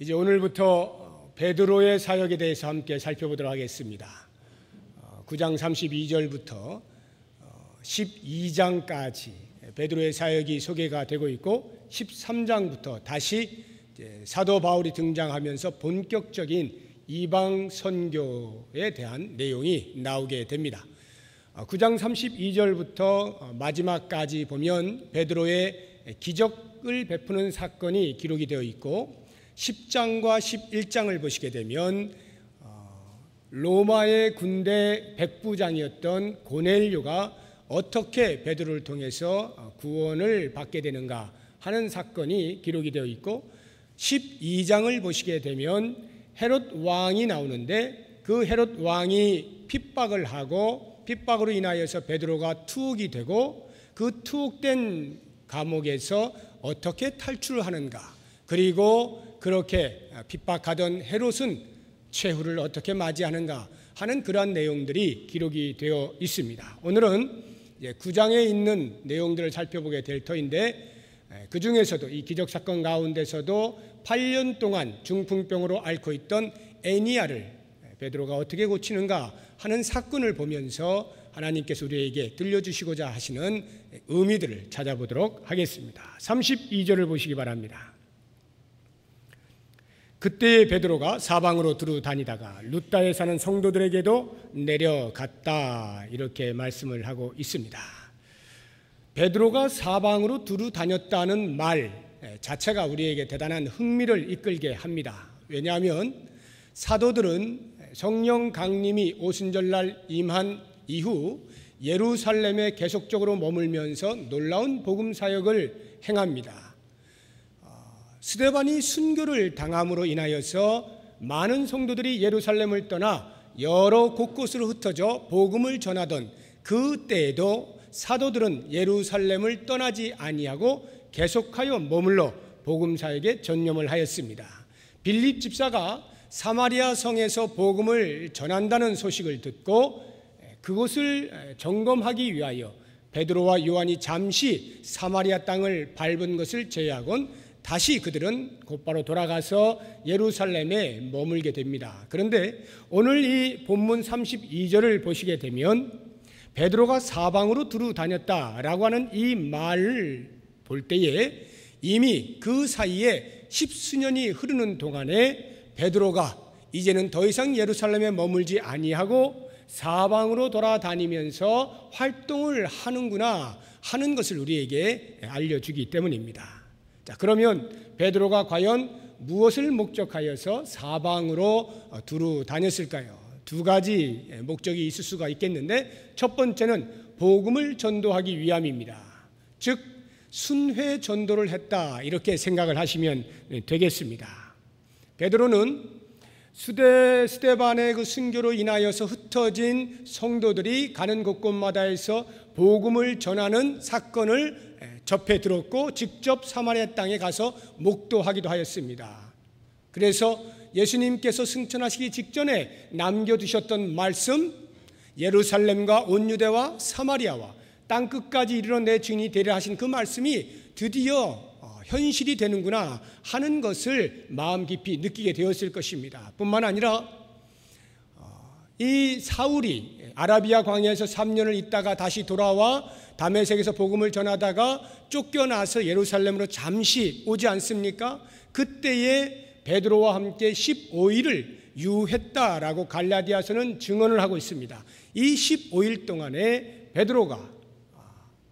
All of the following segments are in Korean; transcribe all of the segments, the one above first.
이제 오늘부터 베드로의 사역에 대해서 함께 살펴보도록 하겠습니다. 9장 32절부터 12장까지 베드로의 사역이 소개가 되고 있고 13장부터 다시 사도 바울이 등장하면서 본격적인 이방 선교에 대한 내용이 나오게 됩니다. 9장 32절부터 마지막까지 보면 베드로의 기적을 베푸는 사건이 기록이 되어 있고 10장과 11장을 보시게 되면 로마의 군대 백부장이었던 고넬료가 어떻게 베드로를 통해서 구원을 받게 되는가 하는 사건이 기록이 되어 있고 12장을 보시게 되면 헤롯 왕이 나오는데 그 헤롯 왕이 핍박을 하고 핍박으로 인하여서 베드로가 투옥이 되고 그 투옥된 감옥에서 어떻게 탈출하는가, 그리고 그렇게 핍박하던 헤롯은 최후를 어떻게 맞이하는가 하는 그러한 내용들이 기록이 되어 있습니다. 오늘은 9장에 있는 내용들을 살펴보게 될 터인데 그 중에서도 이 기적사건 가운데서도 8년 동안 중풍병으로 앓고 있던 애니야를 베드로가 어떻게 고치는가 하는 사건을 보면서 하나님께서 우리에게 들려주시고자 하시는 의미들을 찾아보도록 하겠습니다. 32절을 보시기 바랍니다. 그때 베드로가 사방으로 두루 다니다가 룻다에 사는 성도들에게도 내려갔다, 이렇게 말씀을 하고 있습니다. 베드로가 사방으로 두루 다녔다는 말 자체가 우리에게 대단한 흥미를 이끌게 합니다. 왜냐하면 사도들은 성령 강림이 오순절날 임한 이후 예루살렘에 계속적으로 머물면서 놀라운 복음 사역을 행합니다. 스데반이 순교를 당함으로 인하여서 많은 성도들이 예루살렘을 떠나 여러 곳곳으로 흩어져 복음을 전하던 그 때에도 사도들은 예루살렘을 떠나지 아니하고 계속하여 머물러 복음 사역에 전념을 하였습니다. 빌립 집사가 사마리아 성에서 복음을 전한다는 소식을 듣고 그곳을 점검하기 위하여 베드로와 요한이 잠시 사마리아 땅을 밟은 것을 제외하곤 다시 그들은 곧바로 돌아가서 예루살렘에 머물게 됩니다. 그런데 오늘 이 본문 32절을 보시게 되면 베드로가 사방으로 두루 다녔다라고 하는 이 말을 볼 때에 이미 그 사이에 10수년이 흐르는 동안에 베드로가 이제는 더 이상 예루살렘에 머물지 아니하고 사방으로 돌아다니면서 활동을 하는구나 하는 것을 우리에게 알려주기 때문입니다. 자, 그러면 베드로가 과연 무엇을 목적하여서 사방으로 두루 다녔을까요? 두 가지 목적이 있을 수가 있겠는데 첫 번째는 복음을 전도하기 위함입니다. 즉 순회 전도를 했다, 이렇게 생각을 하시면 되겠습니다. 베드로는 스데반의 그 순교로 인하여서 흩어진 성도들이 가는 곳곳마다에서 복음을 전하는 사건을 접해 들었고 직접 사마리아 땅에 가서 목도하기도 하였습니다. 그래서 예수님께서 승천하시기 직전에 남겨두셨던 말씀, 예루살렘과 온 유대와 사마리아와 땅끝까지 이르러 내 증인이 되리라 하신 그 말씀이 드디어 현실이 되는구나 하는 것을 마음 깊이 느끼게 되었을 것입니다. 뿐만 아니라 이 사울이 아라비아 광야에서 3년을 있다가 다시 돌아와 다메섹에서 복음을 전하다가 쫓겨나서 예루살렘으로 잠시 오지 않습니까? 그때에 베드로와 함께 15일을 유했다라고 갈라디아서는 증언을 하고 있습니다. 이 15일 동안에 베드로가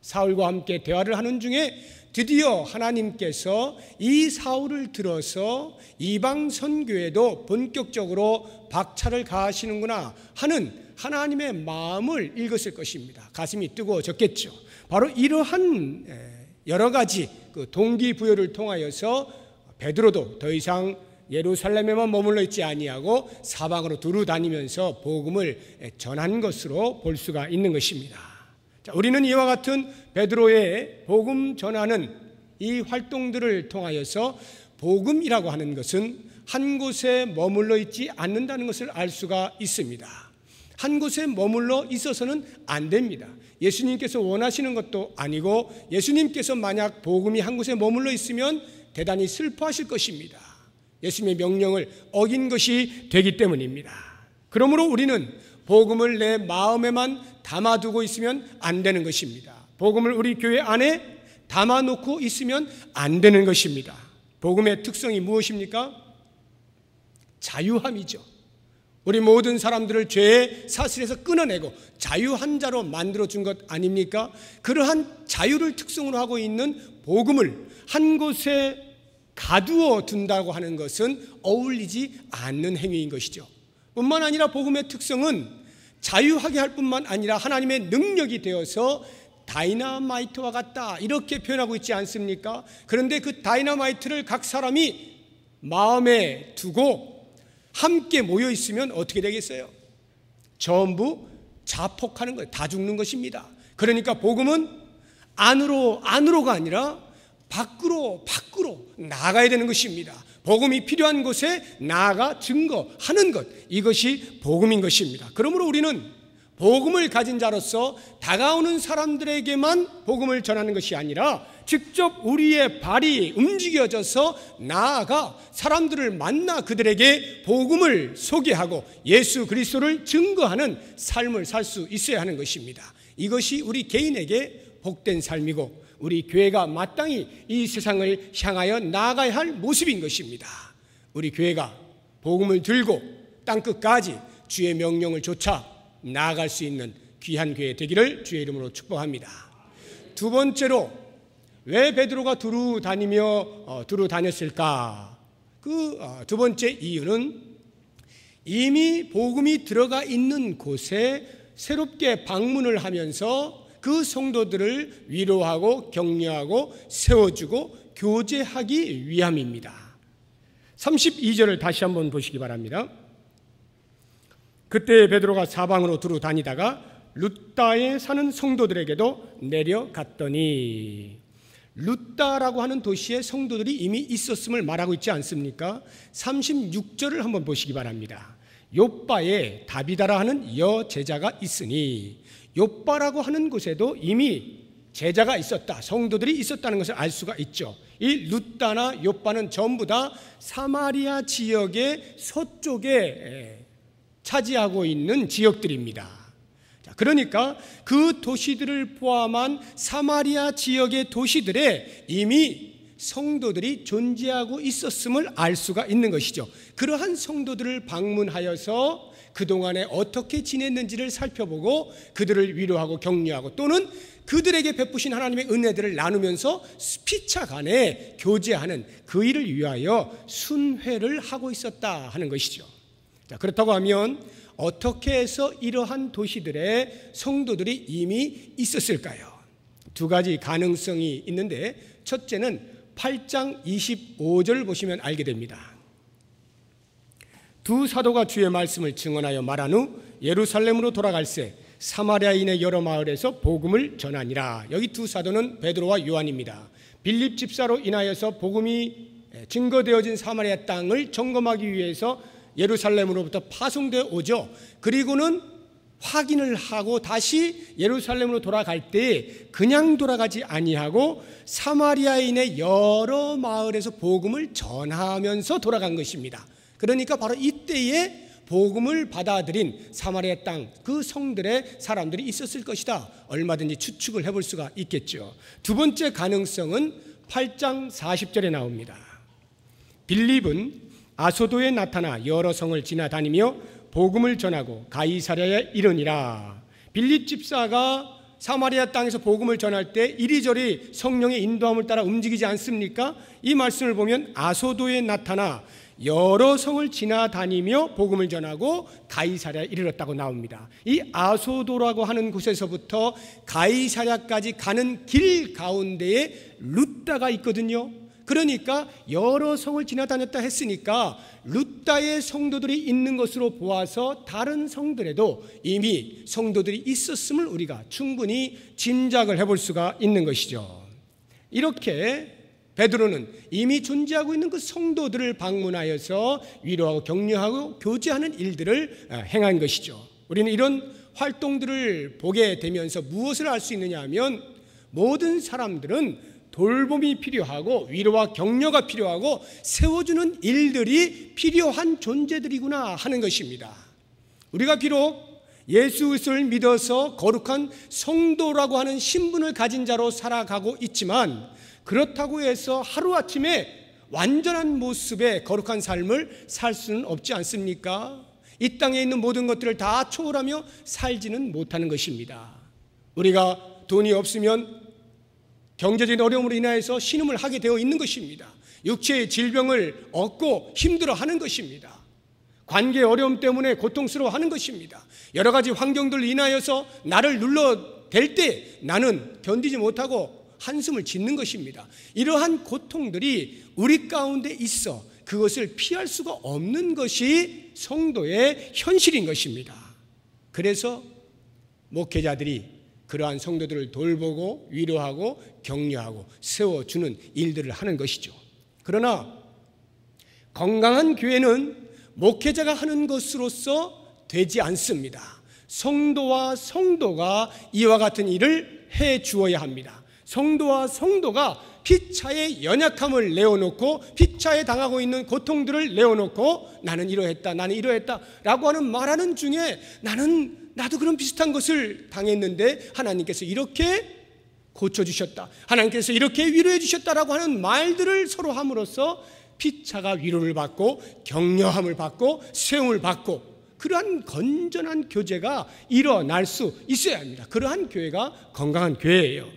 사울과 함께 대화를 하는 중에 드디어 하나님께서 이 사울을 들어서 이방 선교에도 본격적으로 박차를 가하시는구나 하는 하나님의 마음을 읽었을 것입니다. 가슴이 뜨거워졌겠죠. 바로 이러한 여러 가지 그 동기부여를 통하여서 베드로도 더 이상 예루살렘에만 머물러 있지 아니하고 사방으로 두루 다니면서 복음을 전한 것으로 볼 수가 있는 것입니다. 자, 우리는 이와 같은 베드로의 복음 전하는 이 활동들을 통하여서 복음이라고 하는 것은 한 곳에 머물러 있지 않는다는 것을 알 수가 있습니다. 한 곳에 머물러 있어서는 안 됩니다. 예수님께서 원하시는 것도 아니고 예수님께서 만약 복음이 한 곳에 머물러 있으면 대단히 슬퍼하실 것입니다. 예수님의 명령을 어긴 것이 되기 때문입니다. 그러므로 우리는 복음을 내 마음에만 담아두고 있으면 안 되는 것입니다. 복음을 우리 교회 안에 담아놓고 있으면 안 되는 것입니다. 복음의 특성이 무엇입니까? 자유함이죠. 우리 모든 사람들을 죄의 사슬에서 끊어내고 자유한 자로 만들어준 것 아닙니까? 그러한 자유를 특성으로 하고 있는 복음을 한 곳에 가두어 둔다고 하는 것은 어울리지 않는 행위인 것이죠. 뿐만 아니라 복음의 특성은 자유하게 할 뿐만 아니라 하나님의 능력이 되어서 다이너마이트와 같다 이렇게 표현하고 있지 않습니까? 그런데 그 다이너마이트를 각 사람이 마음에 두고 함께 모여 있으면 어떻게 되겠어요? 전부 자폭하는 거예요. 다 죽는 것입니다. 그러니까 복음은 안으로가 아니라 밖으로 나아가야 되는 것입니다. 복음이 필요한 곳에 나아가 증거하는 것, 이것이 복음인 것입니다. 그러므로 우리는 복음을 가진 자로서 다가오는 사람들에게만 복음을 전하는 것이 아니라 직접 우리의 발이 움직여져서 나아가 사람들을 만나 그들에게 복음을 소개하고 예수 그리스도를 증거하는 삶을 살 수 있어야 하는 것입니다. 이것이 우리 개인에게 복된 삶이고 우리 교회가 마땅히 이 세상을 향하여 나아가야 할 모습인 것입니다. 우리 교회가 복음을 들고 땅끝까지 주의 명령을 좇아 나아갈 수 있는 귀한 교회 되기를 주의 이름으로 축복합니다. 두 번째로 왜 베드로가 두루 다녔을까? 그 두 번째 이유는 이미 복음이 들어가 있는 곳에 새롭게 방문을 하면서 그 성도들을 위로하고 격려하고 세워주고 교제하기 위함입니다. 32절을 다시 한번 보시기 바랍니다. 그때 베드로가 사방으로 두루 다니다가 룻다에 사는 성도들에게도 내려갔더니, 룻다라고 하는 도시에 성도들이 이미 있었음을 말하고 있지 않습니까? 36절을 한번 보시기 바랍니다. 욥바에 다비다라 하는 여제자가 있으니, 욥바라고 하는 곳에도 이미 제자가 있었다, 성도들이 있었다는 것을 알 수가 있죠. 이 룻다나 욥바는 전부 다 사마리아 지역의 서쪽에 차지하고 있는 지역들입니다. 자, 그러니까 그 도시들을 포함한 사마리아 지역의 도시들에 이미 성도들이 존재하고 있었음을 알 수가 있는 것이죠. 그러한 성도들을 방문하여서 그동안에 어떻게 지냈는지를 살펴보고 그들을 위로하고 격려하고 또는 그들에게 베푸신 하나님의 은혜들을 나누면서 피차 간에 교제하는 그 일을 위하여 순회를 하고 있었다 하는 것이죠. 자, 그렇다고 하면 어떻게 해서 이러한 도시들의 성도들이 이미 있었을까요? 두 가지 가능성이 있는데, 첫째는 8장 25절 보시면 알게 됩니다. 두 사도가 주의 말씀을 증언하여 말한 후 예루살렘으로 돌아갈새 사마리아인의 여러 마을에서 복음을 전하니라. 여기 두 사도는 베드로와 요한입니다. 빌립 집사로 인하여서 복음이 증거되어진 사마리아 땅을 점검하기 위해서 예루살렘으로부터 파송되어 오죠. 그리고는 확인을 하고 다시 예루살렘으로 돌아갈 때 그냥 돌아가지 아니하고 사마리아인의 여러 마을에서 복음을 전하면서 돌아간 것입니다. 그러니까 바로 이때에 복음을 받아들인 사마리아 땅 그 성들의 사람들이 있었을 것이다, 얼마든지 추측을 해볼 수가 있겠죠. 두 번째 가능성은 8장 40절에 나옵니다. 빌립은 아소도에 나타나 여러 성을 지나다니며 복음을 전하고 가이사랴에 이르니라. 빌립 집사가 사마리아 땅에서 복음을 전할 때 이리저리 성령의 인도함을 따라 움직이지 않습니까? 이 말씀을 보면 아소도에 나타나 여러 성을 지나다니며 복음을 전하고 가이사랴에 이르렀다고 나옵니다. 이 아소도라고 하는 곳에서부터 가이사랴까지 가는 길 가운데에 룻다가 있거든요. 그러니까 여러 성을 지나다녔다 했으니까 룻다의 성도들이 있는 것으로 보아서 다른 성들에도 이미 성도들이 있었음을 우리가 충분히 짐작을 해볼 수가 있는 것이죠. 이렇게 베드로는 이미 존재하고 있는 그 성도들을 방문하여서 위로하고 격려하고 교제하는 일들을 행한 것이죠. 우리는 이런 활동들을 보게 되면서 무엇을 알 수 있느냐 하면 모든 사람들은 돌봄이 필요하고 위로와 격려가 필요하고 세워주는 일들이 필요한 존재들이구나 하는 것입니다. 우리가 비록 예수 그리스도를 믿어서 거룩한 성도라고 하는 신분을 가진 자로 살아가고 있지만, 그렇다고 해서 하루아침에 완전한 모습의 거룩한 삶을 살 수는 없지 않습니까? 이 땅에 있는 모든 것들을 다 초월하며 살지는 못하는 것입니다. 우리가 돈이 없으면 경제적인 어려움으로 인하여서 신음을 하게 되어 있는 것입니다. 육체의 질병을 얻고 힘들어하는 것입니다. 관계의 어려움 때문에 고통스러워하는 것입니다. 여러 가지 환경들로 인하여서 나를 눌러댈 때 나는 견디지 못하고 한숨을 짓는 것입니다. 이러한 고통들이 우리 가운데 있어 그것을 피할 수가 없는 것이 성도의 현실인 것입니다. 그래서 목회자들이 그러한 성도들을 돌보고 위로하고 격려하고 세워주는 일들을 하는 것이죠. 그러나 건강한 교회는 목회자가 하는 것으로서 되지 않습니다. 성도와 성도가 이와 같은 일을 해 주어야 합니다. 성도와 성도가 피차의 연약함을 내어놓고 피차에 당하고 있는 고통들을 내어놓고 나는 이러했다 나는 이러했다 라고 하는 말하는 중에 나도 그런 비슷한 것을 당했는데 하나님께서 이렇게 고쳐주셨다, 하나님께서 이렇게 위로해 주셨다라고 하는 말들을 서로 함으로써 피차가 위로를 받고 격려함을 받고 세움을 받고 그러한 건전한 교제가 일어날 수 있어야 합니다. 그러한 교회가 건강한 교회예요.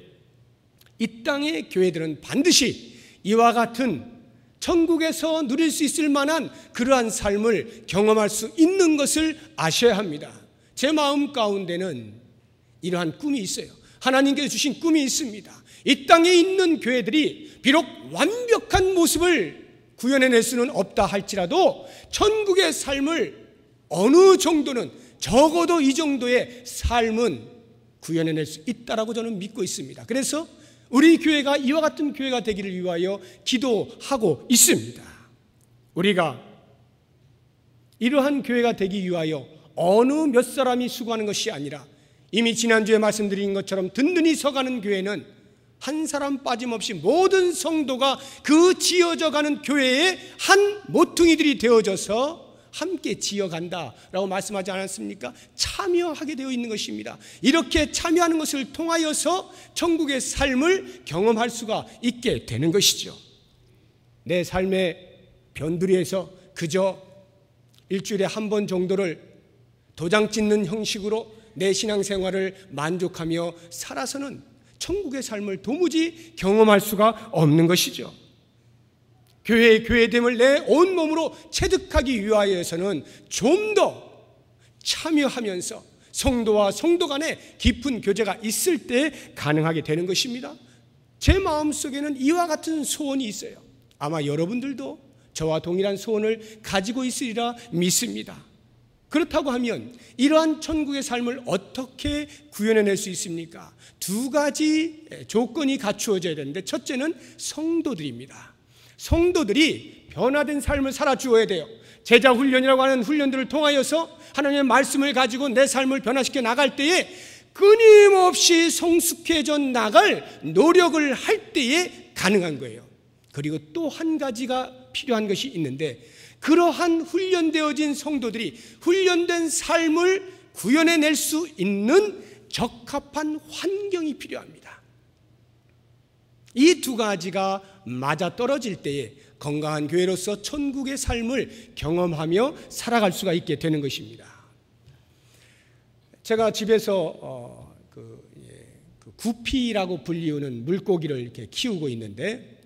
이 땅의 교회들은 반드시 이와 같은 천국에서 누릴 수 있을 만한 그러한 삶을 경험할 수 있는 것을 아셔야 합니다. 제 마음 가운데는 이러한 꿈이 있어요. 하나님께서 주신 꿈이 있습니다. 이 땅에 있는 교회들이 비록 완벽한 모습을 구현해낼 수는 없다 할지라도 천국의 삶을 어느 정도는, 적어도 이 정도의 삶은 구현해낼 수 있다라고 저는 믿고 있습니다. 그래서 우리 교회가 이와 같은 교회가 되기를 위하여 기도하고 있습니다. 우리가 이러한 교회가 되기 위하여 어느 몇 사람이 수고하는 것이 아니라 이미 지난주에 말씀드린 것처럼 든든히 서가는 교회는 한 사람 빠짐없이 모든 성도가 그 지어져가는 교회의 한 모퉁이들이 되어져서 함께 지어간다라고 말씀하지 않았습니까? 참여하게 되어 있는 것입니다. 이렇게 참여하는 것을 통하여서 천국의 삶을 경험할 수가 있게 되는 것이죠. 내 삶의 변두리에서 그저 일주일에 한 번 정도를 도장 찍는 형식으로 내 신앙생활을 만족하며 살아서는 천국의 삶을 도무지 경험할 수가 없는 것이죠. 교회의 교회됨을 내 온몸으로 체득하기 위하여서는 좀 더 참여하면서 성도와 성도 간에 깊은 교제가 있을 때 가능하게 되는 것입니다. 제 마음속에는 이와 같은 소원이 있어요. 아마 여러분들도 저와 동일한 소원을 가지고 있으리라 믿습니다. 그렇다고 하면 이러한 천국의 삶을 어떻게 구현해낼 수 있습니까? 두 가지 조건이 갖추어져야 되는데, 첫째는 성도들입니다. 성도들이 변화된 삶을 살아주어야 돼요. 제자 훈련이라고 하는 훈련들을 통하여서 하나님의 말씀을 가지고 내 삶을 변화시켜 나갈 때에 끊임없이 성숙해져 나갈 노력을 할 때에 가능한 거예요. 그리고 또 한 가지가 필요한 것이 있는데, 그러한 훈련되어진 성도들이 훈련된 삶을 구현해낼 수 있는 적합한 환경이 필요합니다. 이 두 가지가 맞아떨어질 때에 건강한 교회로서 천국의 삶을 경험하며 살아갈 수가 있게 되는 것입니다. 제가 집에서 구피라고 불리우는 물고기를 이렇게 키우고 있는데,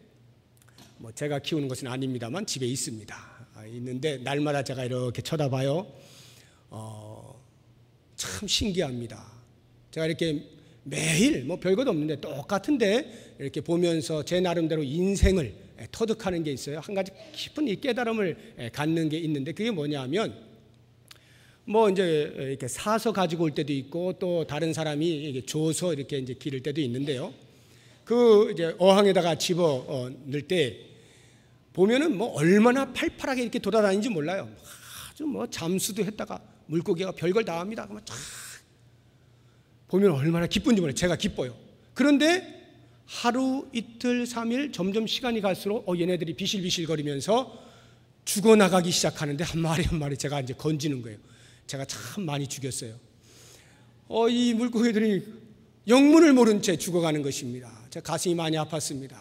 제가 키우는 것은 아닙니다만 집에 있습니다. 있는데 날마다 제가 이렇게 쳐다봐요. 참 신기합니다. 제가 이렇게 매일 별것도 없는데 똑같은데 이렇게 보면서 제 나름대로 인생을 터득하는 게 있어요. 한 가지 깊은 이 깨달음을 갖는 게 있는데, 그게 뭐냐면 이제 이렇게 사서 가지고 올 때도 있고 또 다른 사람이 이렇게 줘서 이렇게 이제 기를 때도 있는데요. 그 이제 어항에다가 집어 넣을 때 보면은 얼마나 팔팔하게 이렇게 돌아다니는지 몰라요. 아주 잠수도 했다가 물고기가 별걸 다 합니다. 그러면 쫙 보면 얼마나 기쁜지 몰라요. 제가 기뻐요. 그런데 하루, 이틀, 3일 점점 시간이 갈수록 얘네들이 비실비실거리면서 죽어나가기 시작하는데 한 마리 한 마리 제가 이제 건지는 거예요. 제가 참 많이 죽였어요. 이 물고기들이 영문을 모른 채 죽어가는 것입니다. 제가 가슴이 많이 아팠습니다.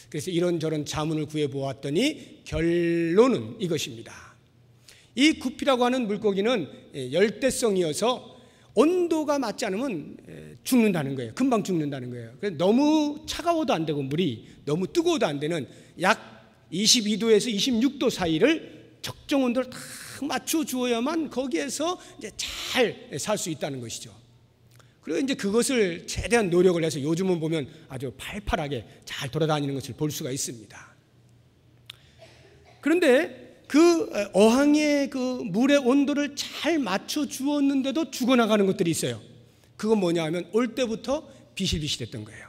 그래서 이런저런 자문을 구해보았더니 결론은 이것입니다. 이 구피라고 하는 물고기는 열대성이어서 온도가 맞지 않으면 죽는다는 거예요. 금방 죽는다는 거예요. 그래서 너무 차가워도 안 되고 물이 너무 뜨거워도 안 되는 약 22도에서 26도 사이를 적정 온도를 딱 맞춰 주어야만 거기에서 이제 잘 살 수 있다는 것이죠. 그리고 이제 그것을 최대한 노력을 해서 요즘은 보면 아주 팔팔하게 잘 돌아다니는 것을 볼 수가 있습니다. 그런데 그 어항의 그 물의 온도를 잘 맞춰 주었는데도 죽어나가는 것들이 있어요. 그건 뭐냐 하면 올 때부터 비실비실했던 거예요.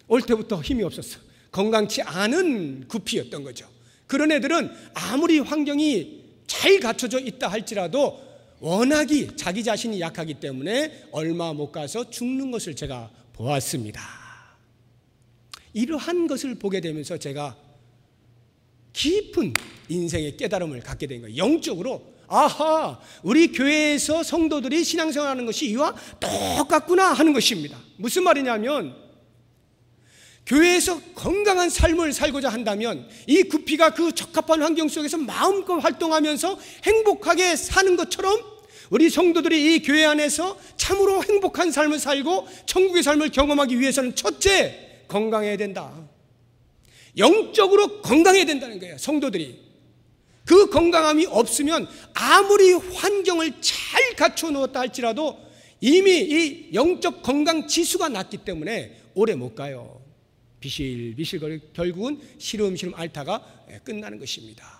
올 때부터 힘이 없었어. 건강치 않은 구피였던 거죠. 그런 애들은 아무리 환경이 잘 갖춰져 있다 할지라도 워낙이 자기 자신이 약하기 때문에 얼마 못 가서 죽는 것을 제가 보았습니다. 이러한 것을 보게 되면서 제가 깊은 인생의 깨달음을 갖게 된 거예요. 영적으로 아하, 우리 교회에서 성도들이 신앙생활하는 것이 이와 똑같구나 하는 것입니다. 무슨 말이냐면 교회에서 건강한 삶을 살고자 한다면 이 구피가 그 적합한 환경 속에서 마음껏 활동하면서 행복하게 사는 것처럼 우리 성도들이 이 교회 안에서 참으로 행복한 삶을 살고 천국의 삶을 경험하기 위해서는 첫째, 건강해야 된다. 영적으로 건강해야 된다는 거예요. 성도들이. 그 건강함이 없으면 아무리 환경을 잘 갖춰 놓았다 할지라도 이미 이 영적 건강 지수가 낮기 때문에 오래 못 가요. 비실비실거리 결국은 시름시름 앓다가 끝나는 것입니다.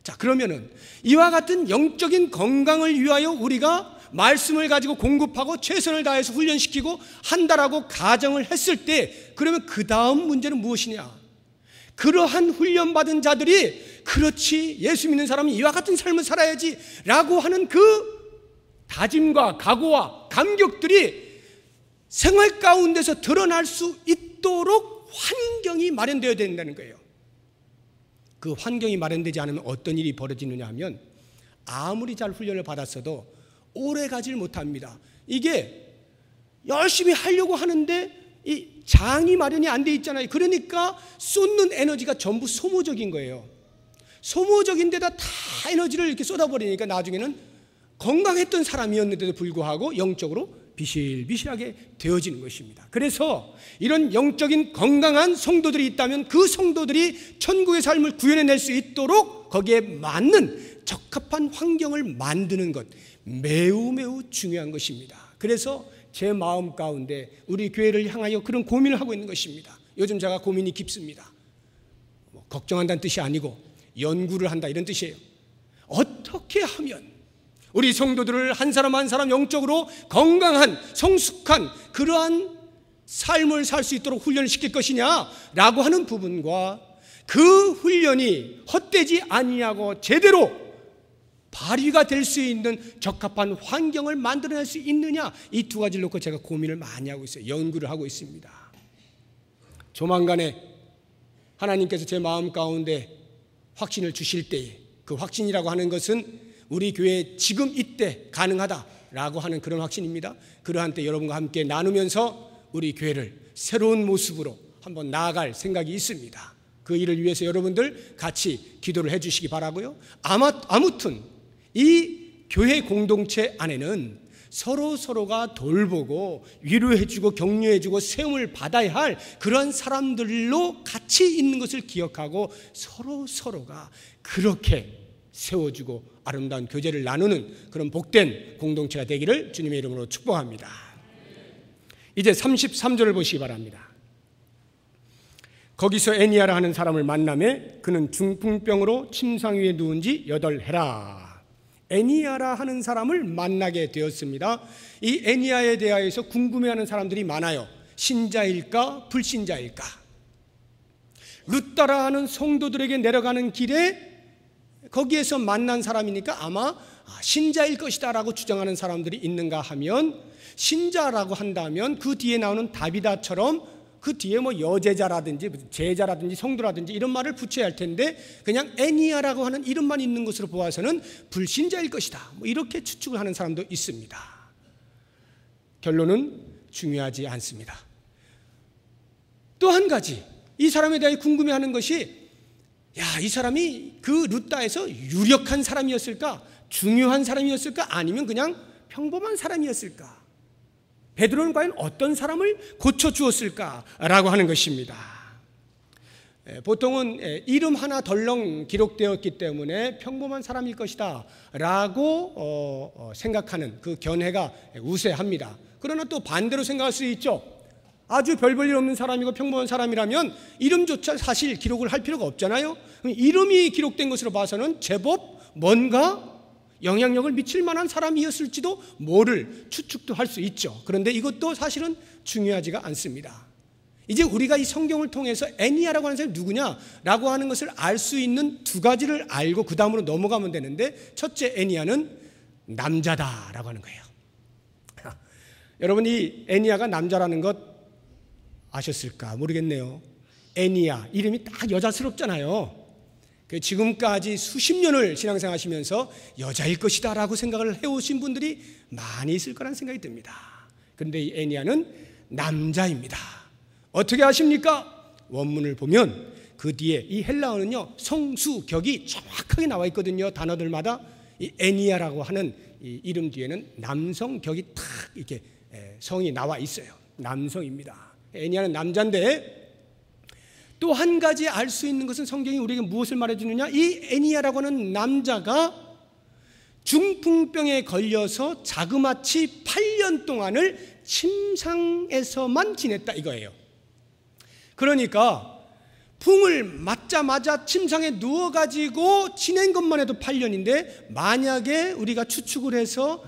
자, 그러면은 이와 같은 영적인 건강을 위하여 우리가 말씀을 가지고 공급하고 최선을 다해서 훈련시키고 한다라고 가정을 했을 때 그러면 그 다음 문제는 무엇이냐? 그러한 훈련받은 자들이 그렇지, 예수 믿는 사람은 이와 같은 삶을 살아야지 라고 하는 그 다짐과 각오와 감격들이 생활 가운데서 드러날 수 있도록 환경이 마련되어야 된다는 거예요. 그 환경이 마련되지 않으면 어떤 일이 벌어지느냐 하면 아무리 잘 훈련을 받았어도 오래 가질 못합니다. 이게 열심히 하려고 하는데 이 장이 마련이 안 돼 있잖아요. 그러니까 쏟는 에너지가 전부 소모적인 거예요. 소모적인 데다 다 에너지를 이렇게 쏟아버리니까 나중에는 건강했던 사람이었는데도 불구하고 영적으로 비실비실하게 되어지는 것입니다. 그래서 이런 영적인 건강한 성도들이 있다면 그 성도들이 천국의 삶을 구현해낼 수 있도록 거기에 맞는 적합한 환경을 만드는 것 매우 매우 중요한 것입니다. 그래서 제 마음 가운데 우리 교회를 향하여 그런 고민을 하고 있는 것입니다. 요즘 제가 고민이 깊습니다. 걱정한다는 뜻이 아니고 연구를 한다 이런 뜻이에요. 어떻게 하면 우리 성도들을 한 사람 한 사람 영적으로 건강한 성숙한 그러한 삶을 살 수 있도록 훈련을 시킬 것이냐라고 하는 부분과 그 훈련이 헛되지 아니하고 제대로 발휘가 될 수 있는 적합한 환경을 만들어낼 수 있느냐, 이 두 가지를 놓고 제가 고민을 많이 하고 있어요. 연구를 하고 있습니다. 조만간에 하나님께서 제 마음 가운데 확신을 주실 때에 그 확신이라고 하는 것은 우리 교회 지금 이때 가능하다라고 하는 그런 확신입니다. 그러한 때 여러분과 함께 나누면서 우리 교회를 새로운 모습으로 한번 나아갈 생각이 있습니다. 그 일을 위해서 여러분들 같이 기도를 해 주시기 바라고요. 아무튼 이 교회 공동체 안에는 서로가 돌보고 위로해주고 격려해주고 세움을 받아야 할 그런 사람들로 같이 있는 것을 기억하고 서로가 그렇게 세워주고 아름다운 교제를 나누는 그런 복된 공동체가 되기를 주님의 이름으로 축복합니다. 이제 33절을 보시기 바랍니다. 거기서 애니아라 하는 사람을 만나매 그는 중풍병으로 침상 위에 누운 지 8해라. 애니아라 하는 사람을 만나게 되었습니다. 이 애니아에 대하여서 궁금해하는 사람들이 많아요. 신자일까 불신자일까? 룻다라 하는 성도들에게 내려가는 길에 거기에서 만난 사람이니까 아마 신자일 것이다 라고 주장하는 사람들이 있는가 하면 신자라고 한다면 그 뒤에 나오는 다비다처럼 그 뒤에 뭐 여제자라든지 제자라든지 성도라든지 이런 말을 붙여야 할 텐데 그냥 애니야라고 하는 이름만 있는 것으로 보아서는 불신자일 것이다, 뭐 이렇게 추측을 하는 사람도 있습니다. 결론은 중요하지 않습니다. 또 한 가지 이 사람에 대해 궁금해하는 것이, 이 사람이 그 루다에서 유력한 사람이었을까, 중요한 사람이었을까, 아니면 그냥 평범한 사람이었을까? 베드로는 과연 어떤 사람을 고쳐주었을까라고 하는 것입니다. 보통은 이름 하나 덜렁 기록되었기 때문에 평범한 사람일 것이다 라고 생각하는 그 견해가 우세합니다. 그러나 또 반대로 생각할 수 있죠. 아주 별 볼 일 없는 사람이고 평범한 사람이라면 이름조차 사실 기록을 할 필요가 없잖아요. 이름이 기록된 것으로 봐서는 제법 뭔가 영향력을 미칠 만한 사람이었을지도 모를 추측도 할 수 있죠. 그런데 이것도 사실은 중요하지가 않습니다. 이제 우리가 이 성경을 통해서 애니야라고 하는 사람이 누구냐라고 하는 것을 알 수 있는 두 가지를 알고 그 다음으로 넘어가면 되는데, 첫째, 애니야는 남자다라고 하는 거예요. 여러분, 이 애니야가 남자라는 것 아셨을까 모르겠네요. 애니야 이름이 딱 여자스럽잖아요. 지금까지 수십 년을 신앙생활 하시면서 여자일 것이다 라고 생각을 해오신 분들이 많이 있을 거라는 생각이 듭니다. 그런데 이 애니야는 남자입니다. 어떻게 아십니까? 원문을 보면 그 뒤에 이 헬라어는요, 성수격이 정확하게 나와 있거든요. 단어들마다. 이 애니야라고 하는 이 이름 뒤에는 남성격이 탁 이렇게 성이 나와 있어요. 남성입니다. 애니야는 남자인데, 또 한 가지 알 수 있는 것은 성경이 우리에게 무엇을 말해주느냐, 이 애니야라고 하는 남자가 중풍병에 걸려서 자그마치 8년 동안을 침상에서만 지냈다 이거예요. 그러니까 풍을 맞자마자 침상에 누워가지고 지낸 것만 해도 8년인데 만약에 우리가 추측을 해서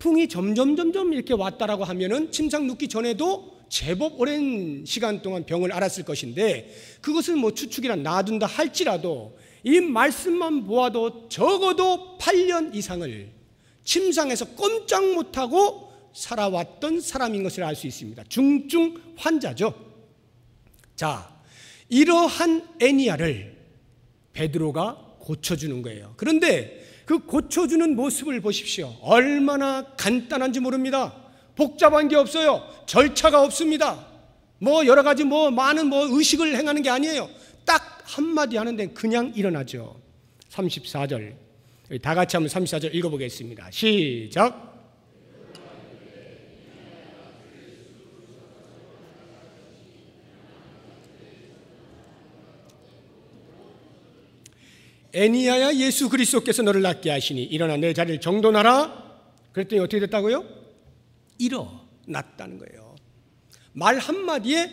풍이 점점 이렇게 왔다라고 하면은 침상 눕기 전에도 제법 오랜 시간 동안 병을 앓았을 것인데, 그것을 뭐 추측이나 놔둔다 할지라도 이 말씀만 보아도 적어도 8년 이상을 침상에서 꼼짝 못하고 살아왔던 사람인 것을 알 수 있습니다. 중증 환자죠. 자, 이러한 애니야를 베드로가 고쳐주는 거예요. 그런데 그 고쳐주는 모습을 보십시오. 얼마나 간단한지 모릅니다. 복잡한 게 없어요. 절차가 없습니다. 뭐 여러 가지 많은 의식을 행하는 게 아니에요. 딱 한마디 하는데 그냥 일어나죠. 34절. 다 같이 한번 34절 읽어보겠습니다. 시작. 애니야야, 예수 그리스도께서 너를 낫게 하시니 일어나 내 자리를 정돈하라. 그랬더니 어떻게 됐다고요? 일어났다는 거예요. 말 한마디에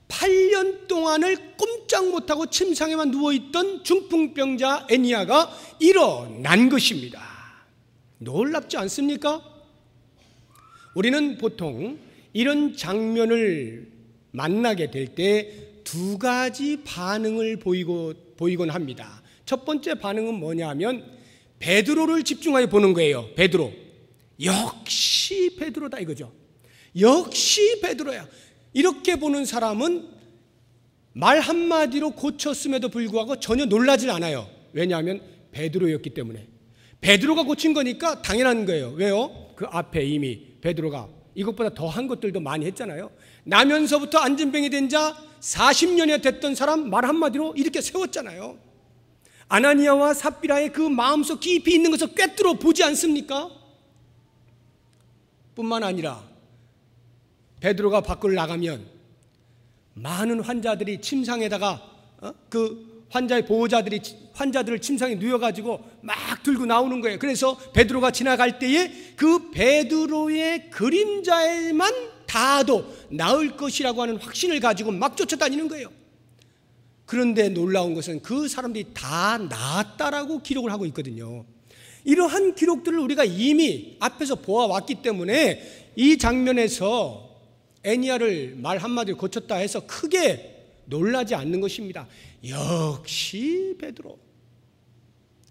8년 동안을 꼼짝 못하고 침상에만 누워있던 중풍병자 애니야가 일어난 것입니다. 놀랍지 않습니까? 우리는 보통 이런 장면을 만나게 될 때 두 가지 반응을 보이곤 합니다. 첫 번째 반응은 뭐냐 하면 베드로를 집중하여 보는 거예요. 베드로. 역시 베드로다 이거죠. 역시 베드로야. 이렇게 보는 사람은 말 한마디로 고쳤음에도 불구하고 전혀 놀라질 않아요. 왜냐하면 베드로였기 때문에. 베드로가 고친 거니까 당연한 거예요. 왜요? 그 앞에 이미 베드로가 이것보다 더한 것들도 많이 했잖아요. 나면서부터 안진병이 된 자 40년이 됐던 사람 말 한마디로 이렇게 세웠잖아요. 아나니아와 삽비라의 그 마음속 깊이 있는 것을 꿰뚫어 보지 않습니까? 뿐만 아니라 베드로가 밖으로 나가면 많은 환자들이 침상에다가 그 환자의 보호자들이 환자들을 침상에 누워가지고 막 들고 나오는 거예요. 그래서 베드로가 지나갈 때에 그 베드로의 그림자에만 닿아도 나을 것이라고 하는 확신을 가지고 막 쫓아다니는 거예요. 그런데 놀라운 것은 그 사람들이 다 나았다라고 기록을 하고 있거든요. 이러한 기록들을 우리가 이미 앞에서 보아왔기 때문에 이 장면에서 애니야를 말 한마디로 고쳤다 해서 크게 놀라지 않는 것입니다. 역시 베드로.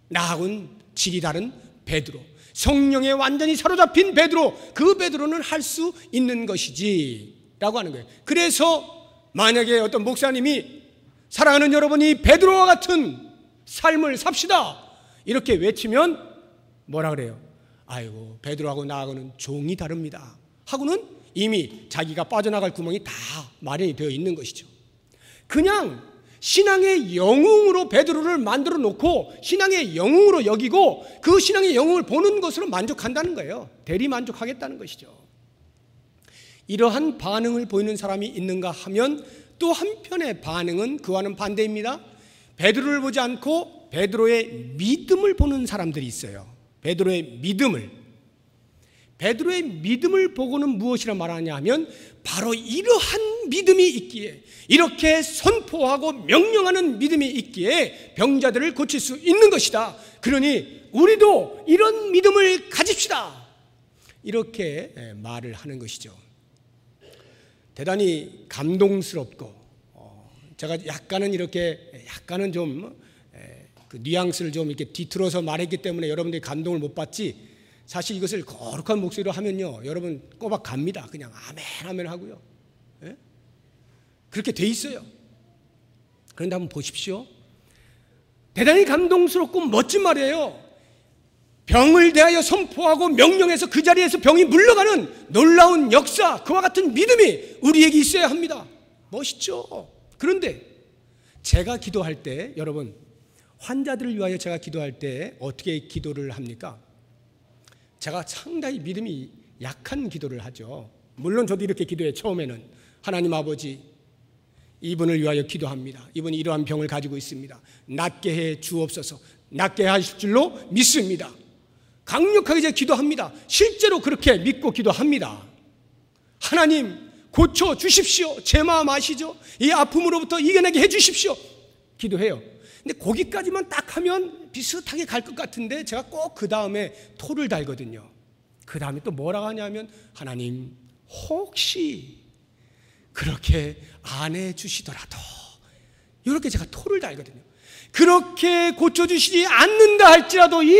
나하고는 질이 다른 베드로. 성령에 완전히 사로잡힌 베드로. 그 베드로는 할 수 있는 것이지 라고 하는 거예요. 그래서 만약에 어떤 목사님이 사랑하는 여러분이 베드로와 같은 삶을 삽시다 이렇게 외치면 뭐라 그래요? 아이고 베드로하고 나하고는 종이 다릅니다 하고는 이미 자기가 빠져나갈 구멍이 다 마련이 되어 있는 것이죠. 그냥 신앙의 영웅으로 베드로를 만들어 놓고 신앙의 영웅으로 여기고 그 신앙의 영웅을 보는 것으로 만족한다는 거예요. 대리 만족하겠다는 것이죠. 이러한 반응을 보이는 사람이 있는가 하면 또 한편의 반응은 그와는 반대입니다. 베드로를 보지 않고 베드로의 믿음을 보는 사람들이 있어요. 베드로의 믿음을 보고는 무엇이라 말하냐 하면 바로 이러한 믿음이 있기에, 이렇게 선포하고 명령하는 믿음이 있기에 병자들을 고칠 수 있는 것이다. 그러니 우리도 이런 믿음을 가집시다. 이렇게 말을 하는 것이죠. 대단히 감동스럽고 제가 약간은 좀 그 뉘앙스를 좀 이렇게 뒤틀어서 말했기 때문에 여러분들이 감동을 못 받지, 사실 이것을 거룩한 목소리로 하면요 여러분 꼬박 갑니다. 그냥 아멘 아멘 하고요. 예? 그렇게 돼 있어요. 그런데 한번 보십시오. 대단히 감동스럽고 멋진 말이에요. 병을 대하여 선포하고 명령해서 그 자리에서 병이 물러가는 놀라운 역사, 그와 같은 믿음이 우리에게 있어야 합니다. 멋있죠? 그런데 제가 기도할 때, 여러분 환자들을 위하여 제가 기도할 때 어떻게 기도를 합니까? 제가 상당히 믿음이 약한 기도를 하죠. 물론 저도 이렇게 기도해. 처음에는 하나님 아버지, 이분을 위하여 기도합니다. 이분이 이러한 병을 가지고 있습니다. 낫게 해 주옵소서. 낫게 하실 줄로 믿습니다. 강력하게 제가 기도합니다. 실제로 그렇게 믿고 기도합니다. 하나님 고쳐 주십시오. 제 마음 아시죠? 이 아픔으로부터 이겨내게 해 주십시오. 기도해요. 근데 거기까지만 딱 하면 비슷하게 갈 것 같은데 제가 꼭 그 다음에 토를 달거든요. 그 다음에 또 뭐라고 하냐면 하나님 혹시 그렇게 안 해주시더라도, 이렇게 제가 토를 달거든요. 그렇게 고쳐주시지 않는다 할지라도 이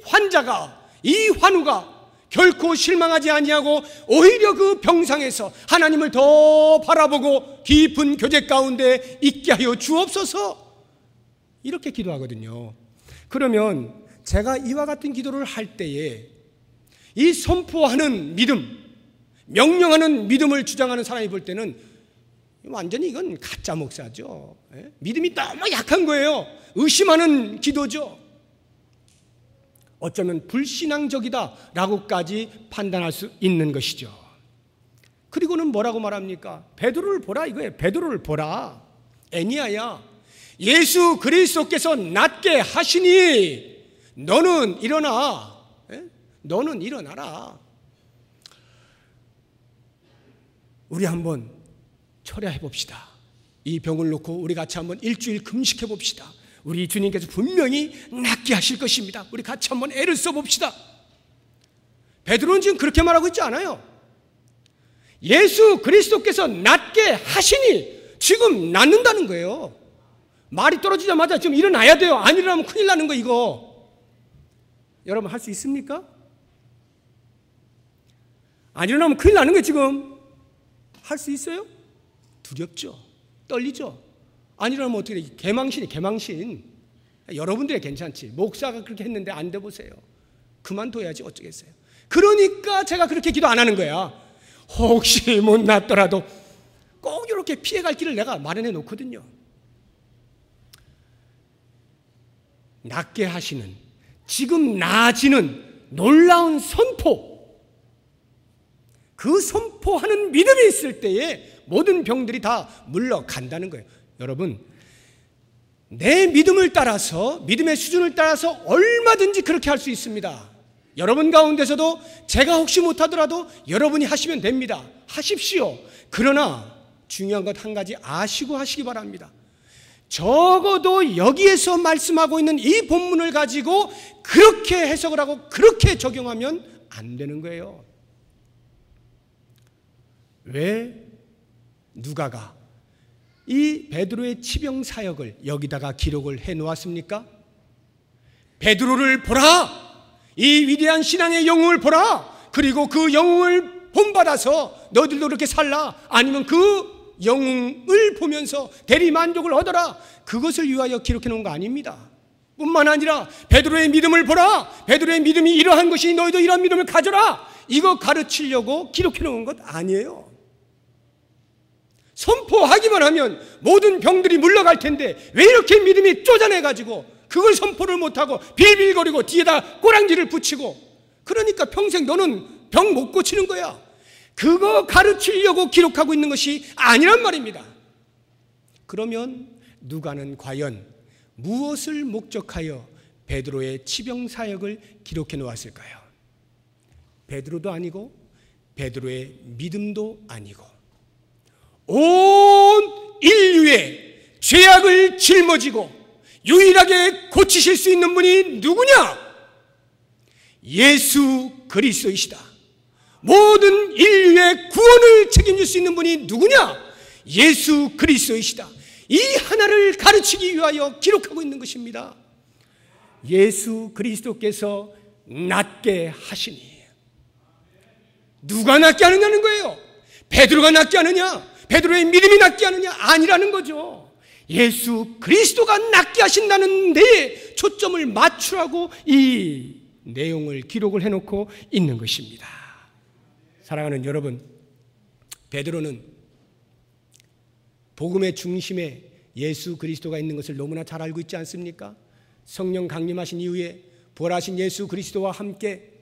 환자가, 이 환우가 결코 실망하지 아니하고 오히려 그 병상에서 하나님을 더 바라보고 깊은 교제 가운데 있게 하여 주옵소서. 이렇게 기도하거든요. 그러면 제가 이와 같은 기도를 할 때에 이 선포하는 믿음, 명령하는 믿음을 주장하는 사람이 볼 때는 완전히 이건 가짜 목사죠. 믿음이 너무 약한 거예요. 의심하는 기도죠. 어쩌면 불신앙적이다라고까지 판단할 수 있는 것이죠. 그리고는 뭐라고 말합니까? 베드로를 보라 이거예요. 베드로를 보라. 애니야야, 예수 그리스도께서 낫게 하시니 너는 일어나. 너는 일어나라. 우리 한번 철야해 봅시다. 이 병을 놓고 우리 같이 한번 일주일 금식해 봅시다. 우리 주님께서 분명히 낫게 하실 것입니다. 우리 같이 한번 애를 써봅시다. 베드로는 지금 그렇게 말하고 있지 않아요. 예수 그리스도께서 낫게 하시니 지금 낫는다는 거예요. 말이 떨어지자마자 지금 일어나야 돼요. 안 일어나면 큰일 나는 거 이거. 여러분 할 수 있습니까? 안 일어나면 큰일 나는 거예요. 지금 할 수 있어요? 두렵죠. 떨리죠. 안 일어나면 어떻게 돼? 개망신. 여러분들이 괜찮지. 목사가 그렇게 했는데 안 돼 보세요. 그만둬야지 어쩌겠어요. 그러니까 제가 그렇게 기도 안 하는 거야. 혹시 못 낫더라도 꼭 이렇게 피해갈 길을 내가 마련해 놓거든요. 낫게 하시는, 지금 나아지는 놀라운 선포, 그 선포하는 믿음이 있을 때에 모든 병들이 다 물러간다는 거예요. 여러분, 내 믿음을 따라서, 믿음의 수준을 따라서 얼마든지 그렇게 할 수 있습니다. 여러분 가운데서도 제가 혹시 못하더라도 여러분이 하시면 됩니다. 하십시오. 그러나 중요한 것 한 가지 아시고 하시기 바랍니다. 적어도 여기에서 말씀하고 있는 이 본문을 가지고 그렇게 해석을 하고 그렇게 적용하면 안 되는 거예요. 왜 누가가 이 베드로의 치병 사역을 여기다가 기록을 해 놓았습니까? 베드로를 보라! 이 위대한 신앙의 영웅을 보라! 그리고 그 영웅을 본받아서 너희들도 그렇게 살라! 아니면 그 영웅을 보면서 대리만족을 하더라. 그것을 위하여 기록해 놓은 거 아닙니다. 뿐만 아니라 베드로의 믿음을 보라. 베드로의 믿음이 이러한 것이 너희도 이러한 믿음을 가져라. 이거 가르치려고 기록해 놓은 것 아니에요. 선포하기만 하면 모든 병들이 물러갈 텐데 왜 이렇게 믿음이 쪼잔해가지고 그걸 선포를 못하고 빌빌거리고 뒤에다 꼬랑지를 붙이고, 그러니까 평생 너는 병 못 고치는 거야. 그거 가르치려고 기록하고 있는 것이 아니란 말입니다. 그러면 누가는 과연 무엇을 목적하여 베드로의 치병 사역을 기록해 놓았을까요? 베드로도 아니고 베드로의 믿음도 아니고 온 인류의 죄악을 짊어지고 유일하게 고치실 수 있는 분이 누구냐? 예수 그리스도이시다. 모든 인류의 구원을 책임질 수 있는 분이 누구냐? 예수 그리스도이시다. 이 하나를 가르치기 위하여 기록하고 있는 것입니다. 예수 그리스도께서 낫게 하시니. 누가 낫게 하느냐는 거예요. 베드로가 낫게 하느냐? 베드로의 믿음이 낫게 하느냐? 아니라는 거죠. 예수 그리스도가 낫게 하신다는 데에 초점을 맞추라고 이 내용을 기록을 해놓고 있는 것입니다. 사랑하는 여러분, 베드로는 복음의 중심에 예수 그리스도가 있는 것을 너무나 잘 알고 있지 않습니까? 성령 강림하신 이후에 부활하신 예수 그리스도와 함께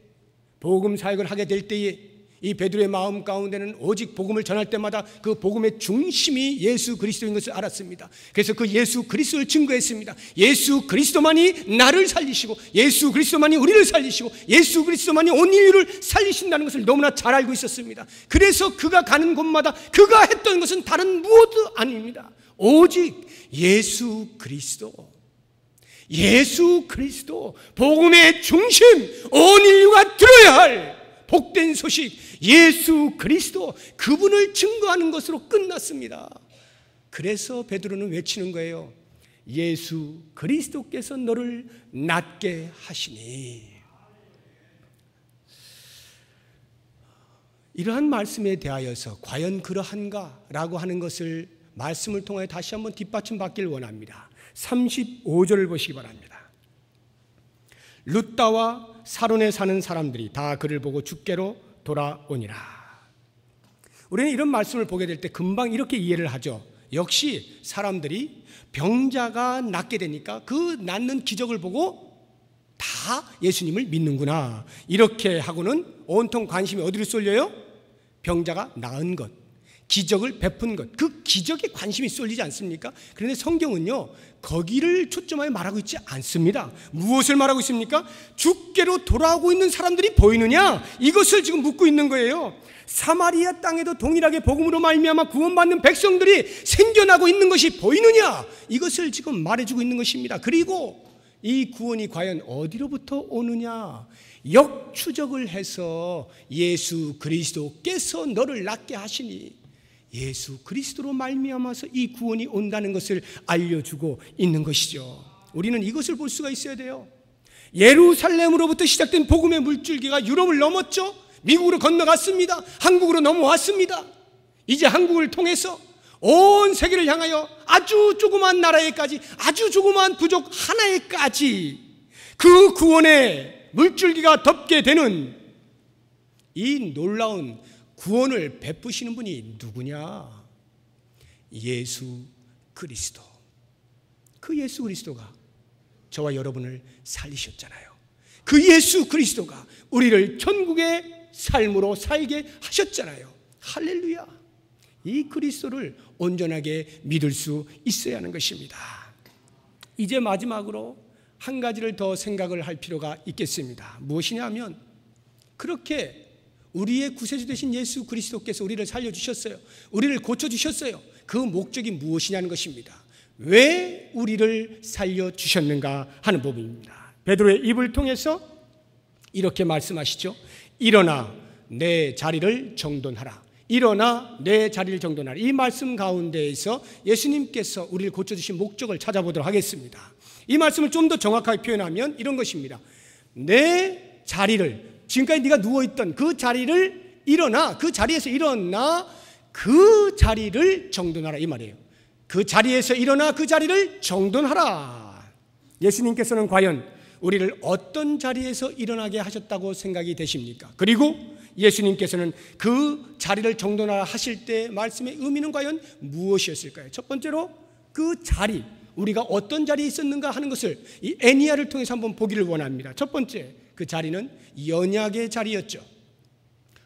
복음 사역을 하게 될 때에 이 베드로의 마음 가운데는 오직 복음을 전할 때마다 그 복음의 중심이 예수 그리스도인 것을 알았습니다. 그래서 그 예수 그리스도를 증거했습니다. 예수 그리스도만이 나를 살리시고 예수 그리스도만이 우리를 살리시고 예수 그리스도만이 온 인류를 살리신다는 것을 너무나 잘 알고 있었습니다. 그래서 그가 가는 곳마다 그가 했던 것은 다른 무엇도 아닙니다. 오직 예수 그리스도, 예수 그리스도, 복음의 중심, 온 인류가 들어야 할 복된 소식 예수 그리스도, 그분을 증거하는 것으로 끝났습니다. 그래서 베드로는 외치는 거예요. 예수 그리스도께서 너를 낫게 하시니. 이러한 말씀에 대하여서 과연 그러한가라고 하는 것을 말씀을 통해 다시 한번 뒷받침받길 원합니다. 35절을 보시기 바랍니다. 룻다와 사론에 사는 사람들이 다 그를 보고 주께로 돌아오니라. 우리는 이런 말씀을 보게 될 때 금방 이렇게 이해를 하죠. 역시 사람들이 병자가 낫게 되니까 그 낫는 기적을 보고 다 예수님을 믿는구나, 이렇게 하고는 온통 관심이 어디로 쏠려요? 병자가 나은 것, 기적을 베푼 것, 그 기적에 관심이 쏠리지 않습니까? 그런데 성경은요 거기를 초점하여 말하고 있지 않습니다. 무엇을 말하고 있습니까? 주께로 돌아오고 있는 사람들이 보이느냐? 이것을 지금 묻고 있는 거예요. 사마리아 땅에도 동일하게 복음으로 말미암아 구원받는 백성들이 생겨나고 있는 것이 보이느냐? 이것을 지금 말해주고 있는 것입니다. 그리고 이 구원이 과연 어디로부터 오느냐? 역추적을 해서 예수 그리스도께서 너를 낫게 하시니, 예수 그리스도로 말미암아서 이 구원이 온다는 것을 알려주고 있는 것이죠. 우리는 이것을 볼 수가 있어야 돼요. 예루살렘으로부터 시작된 복음의 물줄기가 유럽을 넘었죠. 미국으로 건너갔습니다. 한국으로 넘어왔습니다. 이제 한국을 통해서 온 세계를 향하여 아주 조그만 나라에까지, 아주 조그만 부족 하나에까지 그 구원의 물줄기가 덮게 되는 이 놀라운 구원을 베푸시는 분이 누구냐? 예수 그리스도. 그 예수 그리스도가 저와 여러분을 살리셨잖아요. 그 예수 그리스도가 우리를 천국의 삶으로 살게 하셨잖아요. 할렐루야. 이 그리스도를 온전하게 믿을 수 있어야 하는 것입니다. 이제 마지막으로 한 가지를 더 생각을 할 필요가 있겠습니다. 무엇이냐면, 그렇게 우리의 구세주 되신 예수 그리스도께서 우리를 살려주셨어요. 우리를 고쳐주셨어요. 그 목적이 무엇이냐는 것입니다. 왜 우리를 살려주셨는가 하는 부분입니다. 베드로의 입을 통해서 이렇게 말씀하시죠. 일어나 내 자리를 정돈하라. 일어나 내 자리를 정돈하라. 이 말씀 가운데에서 예수님께서 우리를 고쳐주신 목적을 찾아보도록 하겠습니다. 이 말씀을 좀 더 정확하게 표현하면 이런 것입니다. 내 자리를, 지금까지 네가 누워있던 그 자리를 일어나, 그 자리에서 일어나 그 자리를 정돈하라 이 말이에요. 그 자리에서 일어나 그 자리를 정돈하라. 예수님께서는 과연 우리를 어떤 자리에서 일어나게 하셨다고 생각이 되십니까? 그리고 예수님께서는 그 자리를 정돈하라 하실 때 말씀의 의미는 과연 무엇이었을까요? 첫 번째로 그 자리, 우리가 어떤 자리에 있었는가 하는 것을 이 애니야를 통해서 한번 보기를 원합니다. 첫 번째, 그 자리는 연약의 자리였죠.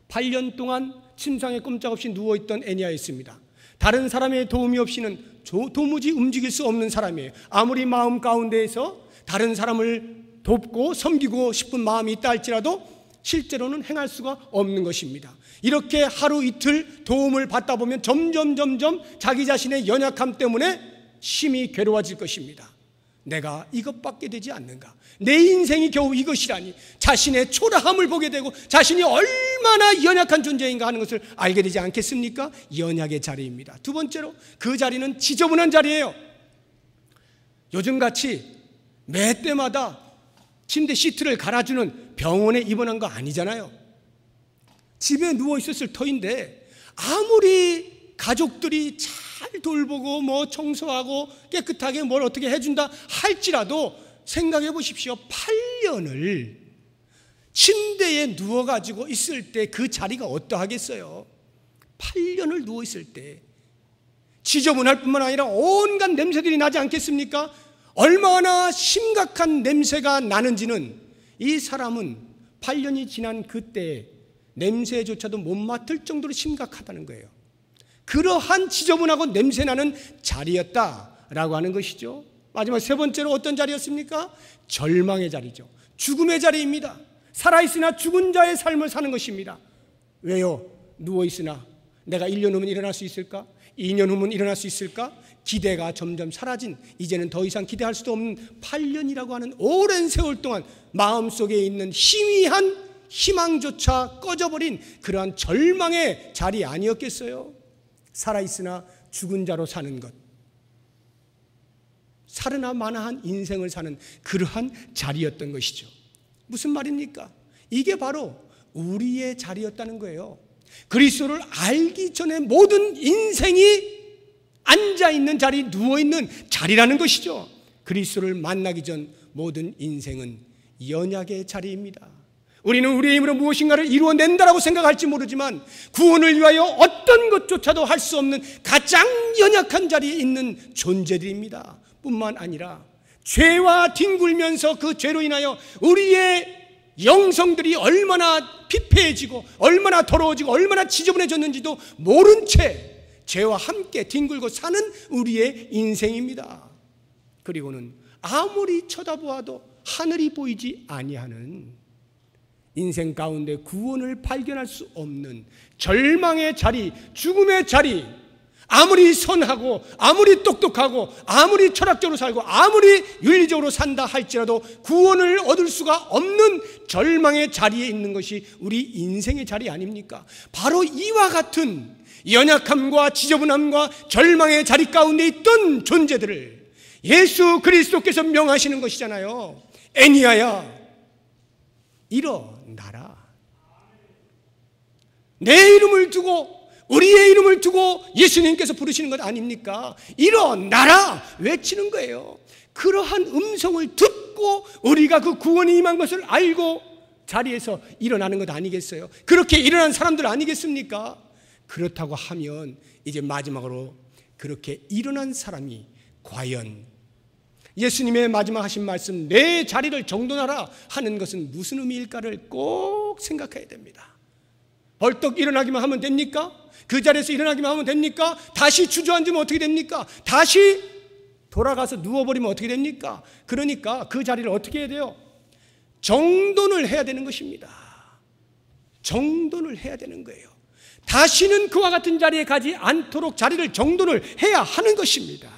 8년 동안 침상에 꼼짝없이 누워있던 애니야였습니다. 다른 사람의 도움이 없이는 도무지 움직일 수 없는 사람이에요. 아무리 마음 가운데에서 다른 사람을 돕고 섬기고 싶은 마음이 있다 할지라도 실제로는 행할 수가 없는 것입니다. 이렇게 하루 이틀 도움을 받다 보면 점점 자기 자신의 연약함 때문에 심히 괴로워질 것입니다. 내가 이것밖에 되지 않는가? 내 인생이 겨우 이것이라니. 자신의 초라함을 보게 되고 자신이 얼마나 연약한 존재인가 하는 것을 알게 되지 않겠습니까? 연약의 자리입니다. 두 번째로 그 자리는 지저분한 자리예요. 요즘같이 매 때마다 침대 시트를 갈아주는 병원에 입원한 거 아니잖아요. 집에 누워있었을 터인데 아무리 가족들이 잘 돌보고 뭐 청소하고 깨끗하게 뭘 어떻게 해준다 할지라도 생각해 보십시오. 8년을 침대에 누워가지고 있을 때 그 자리가 어떠하겠어요? 8년을 누워있을 때 지저분할 뿐만 아니라 온갖 냄새들이 나지 않겠습니까? 얼마나 심각한 냄새가 나는지는 이 사람은 8년이 지난 그때 냄새조차도 못 맡을 정도로 심각하다는 거예요. 그러한 지저분하고 냄새나는 자리였다라고 하는 것이죠. 마지막 세 번째로 어떤 자리였습니까? 절망의 자리죠. 죽음의 자리입니다. 살아있으나 죽은 자의 삶을 사는 것입니다. 왜요? 누워있으나 내가 1년 후면 일어날 수 있을까? 2년 후면 일어날 수 있을까? 기대가 점점 사라진, 이제는 더 이상 기대할 수도 없는 8년이라고 하는 오랜 세월 동안 마음속에 있는 희미한 희망조차 꺼져버린 그러한 절망의 자리 아니었겠어요? 살아있으나 죽은 자로 사는 것, 사르나 마나한 인생을 사는 그러한 자리였던 것이죠. 무슨 말입니까? 이게 바로 우리의 자리였다는 거예요. 그리스도를 알기 전에 모든 인생이 앉아있는 자리, 누워있는 자리라는 것이죠. 그리스도를 만나기 전 모든 인생은 연약의 자리입니다. 우리는 우리의 힘으로 무엇인가를 이루어낸다라고 생각할지 모르지만 구원을 위하여 어떤 것조차도 할 수 없는 가장 연약한 자리에 있는 존재들입니다. 뿐만 아니라 죄와 뒹굴면서 그 죄로 인하여 우리의 영성들이 얼마나 피폐해지고 얼마나 더러워지고 얼마나 지저분해졌는지도 모른 채 죄와 함께 뒹굴고 사는 우리의 인생입니다. 그리고는 아무리 쳐다보아도 하늘이 보이지 아니하는 인생 가운데 구원을 발견할 수 없는 절망의 자리, 죽음의 자리, 아무리 선하고 아무리 똑똑하고 아무리 철학적으로 살고 아무리 윤리적으로 산다 할지라도 구원을 얻을 수가 없는 절망의 자리에 있는 것이 우리 인생의 자리 아닙니까? 바로 이와 같은 연약함과 지저분함과 절망의 자리 가운데 있던 존재들을 예수 그리스도께서 명하시는 것이잖아요. 애니야야, 일어나라. 내 이름을 두고, 우리의 이름을 두고 예수님께서 부르시는 것 아닙니까? 일어나라 외치는 거예요. 그러한 음성을 듣고 우리가 그 구원이 임한 것을 알고 자리에서 일어나는 것 아니겠어요? 그렇게 일어난 사람들 아니겠습니까? 그렇다고 하면 이제 마지막으로 그렇게 일어난 사람이 과연 예수님의 마지막 하신 말씀 내 자리를 정돈하라 하는 것은 무슨 의미일까를 꼭 생각해야 됩니다. 벌떡 일어나기만 하면 됩니까? 그 자리에서 일어나기만 하면 됩니까? 다시 주저앉으면 어떻게 됩니까? 다시 돌아가서 누워버리면 어떻게 됩니까? 그러니까 그 자리를 어떻게 해야 돼요? 정돈을 해야 되는 것입니다. 정돈을 해야 되는 거예요. 다시는 그와 같은 자리에 가지 않도록 자리를 정돈을 해야 하는 것입니다.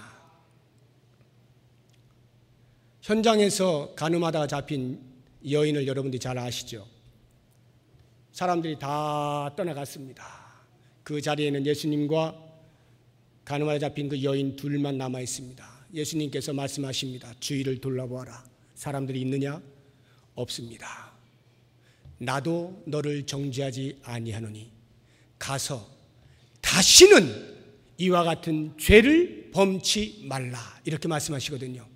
현장에서 간음하다가 잡힌 여인을 여러분들이 잘 아시죠? 사람들이 다 떠나갔습니다. 그 자리에는 예수님과 간음하다 잡힌 그 여인 둘만 남아 있습니다. 예수님께서 말씀하십니다. 주위를 둘러보아라. 사람들이 있느냐? 없습니다. 나도 너를 정죄하지 아니하노니 가서 다시는 이와 같은 죄를 범치 말라, 이렇게 말씀하시거든요.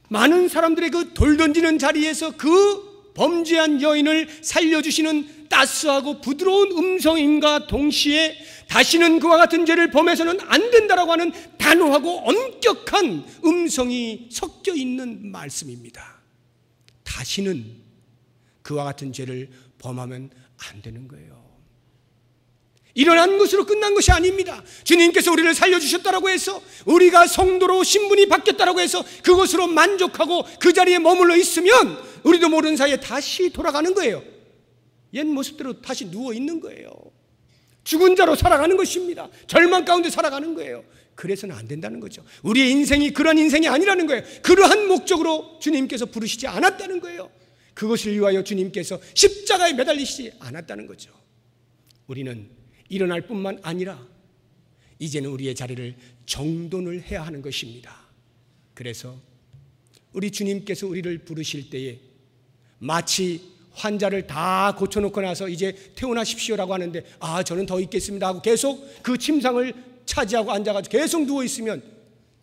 많은 사람들의 그 돌 던지는 자리에서 그 범죄한 여인을 살려주시는 따스하고 부드러운 음성임과 동시에 다시는 그와 같은 죄를 범해서는 안 된다라고 하는 단호하고 엄격한 음성이 섞여 있는 말씀입니다. 다시는 그와 같은 죄를 범하면 안 되는 거예요. 일어난 것으로 끝난 것이 아닙니다. 주님께서 우리를 살려주셨다라고 해서, 우리가 성도로 신분이 바뀌었다라고 해서 그것으로 만족하고 그 자리에 머물러 있으면 우리도 모르는 사이에 다시 돌아가는 거예요. 옛 모습대로 다시 누워 있는 거예요. 죽은 자로 살아가는 것입니다. 절망 가운데 살아가는 거예요. 그래서는 안 된다는 거죠. 우리의 인생이 그런 인생이 아니라는 거예요. 그러한 목적으로 주님께서 부르시지 않았다는 거예요. 그것을 위하여 주님께서 십자가에 매달리시지 않았다는 거죠. 우리는 일어날 뿐만 아니라 이제는 우리의 자리를 정돈을 해야 하는 것입니다. 그래서 우리 주님께서 우리를 부르실 때에 마치 환자를 다 고쳐놓고 나서 이제 퇴원하십시오라고 하는데, 저는 더 있겠습니다 하고 계속 그 침상을 차지하고 앉아가지고 계속 누워있으면